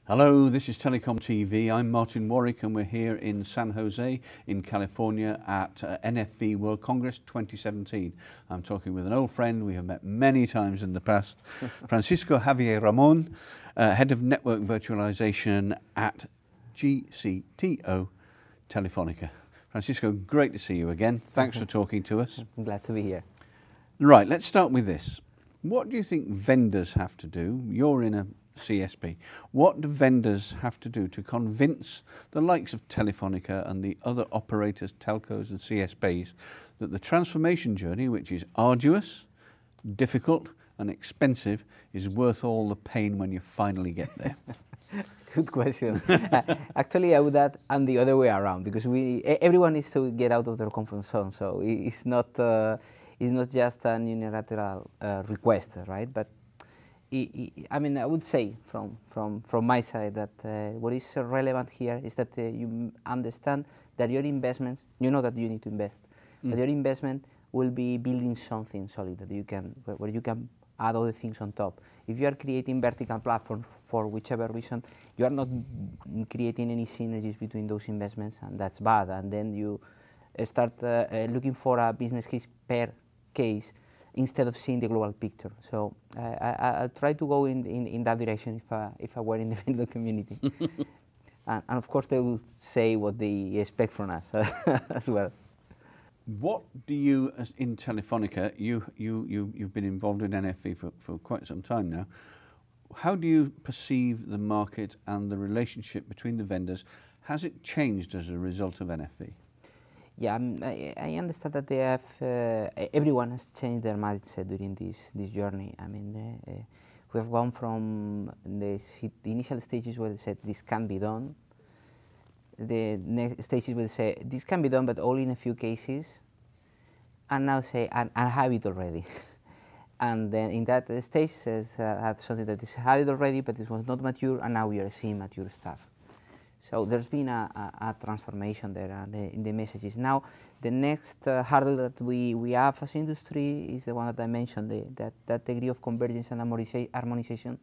Hello, this is TelecomTV. I'm Martin Warwick and we're here in San Jose in California at NFV World Congress 2017. I'm talking with an old friend we have met many times in the past, Francisco-Javier Ramón, Head of Network Virtualization at GCTO Telefónica. Francisco, great to see you again. Thanks for talking to us. I'm glad to be here. Right, let's start with this. What do you think vendors have to do? You're in a CSP. What do vendors have to do to convince the likes of Telefónica and the other operators, telcos and CSPs, that the transformation journey, which is arduous, difficult and expensive, is worth all the pain when you finally get there? Good question. Actually, I would add, and the other way around, because everyone needs to get out of their comfort zone. So it's not just a unilateral request, right? But I mean, I would say from my side that what is relevant here is that you understand that your investments, you know that you need to invest, but your investment will be building something solid that you can, where you can add other things on top. If you are creating vertical platforms for whichever reason, you are not creating any synergies between those investments, and that's bad. And then you start looking for a business case per case, instead of seeing the global picture. So I'll try to go in that direction if I were in the vendor community. and of course they will say what they expect from us as well. What do you, as in Telefónica, you've been involved in NFV for quite some time now. How do you perceive the market and the relationship between the vendors? Has it changed as a result of NFV? Yeah, I understand that they have, everyone has changed their mindset during this journey. I mean, we have gone from the initial stages where they said this can be done, the next stages where they say this can be done but only in a few cases, and now say, I have it already. And then in that stage says, had something that is have it already but it was not mature, and now we are seeing mature stuff. So there's been a transformation there in the messages. Now, the next hurdle that we have as industry is the one that I mentioned, that degree of convergence and harmonization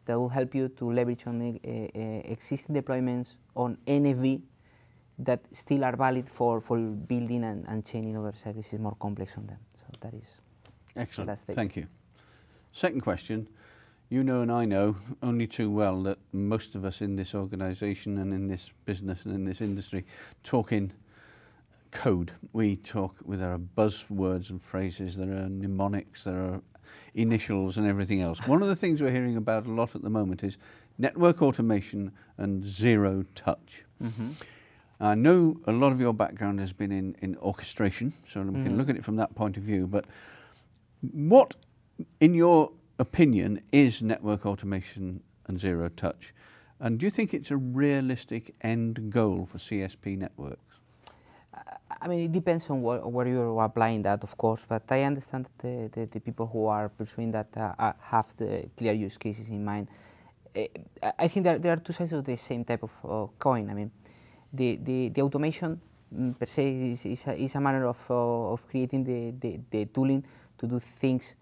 that will help you to leverage on existing deployments on NFV that still are valid for building and chaining other services more complex on them. So that is excellent. Thank you. Second question. You know and I know only too well that most of us in this organisation and in this business and in this industry talk in code. We talk with our buzzwords and phrases, there are mnemonics, there are initials and everything else. One of the things we're hearing about a lot at the moment is network automation and zero touch. I know a lot of your background has been in orchestration, so we can look at it from that point of view, but what, in your opinion, is network automation and zero touch? And do you think it's a realistic end goal for CSP networks? I mean, it depends on where you're applying that, of course, but I understand that the people who are pursuing that have the clear use cases in mind. I think that there are two sides of the same type of coin. I mean, the automation per se is a matter of creating the tooling to do things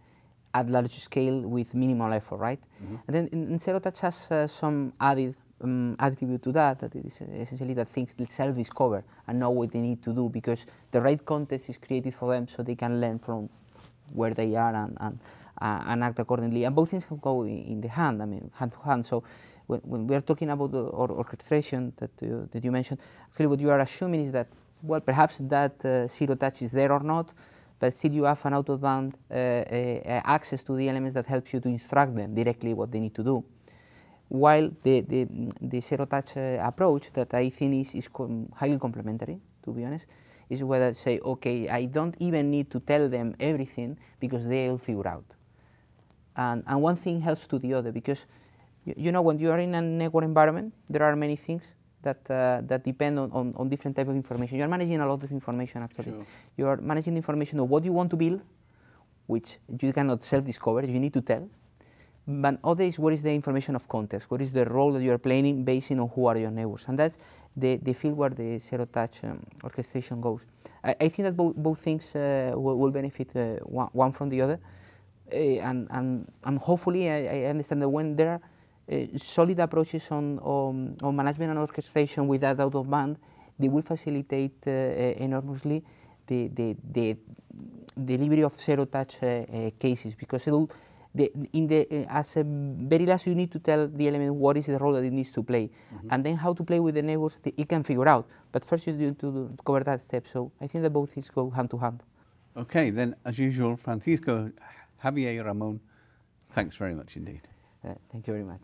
at large scale with minimal effort, right? And then Zero Touch has some added attribute to that is essentially that things self-discover and know what they need to do because the right context is created for them so they can learn from where they are and act accordingly. And both things can go in the hand, I mean, hand to hand. So when we are talking about the orchestration that you mentioned, actually what you are assuming is that, well, perhaps that Zero Touch is there or not, but still you have an out-of-band access to the elements that helps you to instruct them directly what they need to do. While the zero-touch approach that I think is highly complementary, to be honest, is where I say, okay, I don't even need to tell them everything because they'll figure out. And one thing helps to the other because, you know, when you are in a network environment, there are many things that depend on different type of information. You are managing a lot of information, actually. Sure. You are managing the information of what you want to build, which you cannot self-discover, you need to tell. But other is what is the information of context, what is the role that you are playing based on who are your neighbors. And that's the field where the zero-touch orchestration goes. I think that both things will benefit one from the other. And hopefully I understand that when there solid approaches on management and orchestration with that out of band, they will facilitate enormously the delivery of zero-touch cases, because it'll, as a very last, you need to tell the element what is the role that it needs to play, and then how to play with the neighbors it can figure out. But first you need to cover that step. So I think that both things go hand to hand. Okay, then as usual, Francisco, Javier, Ramón, thanks very much indeed. Thank you very much.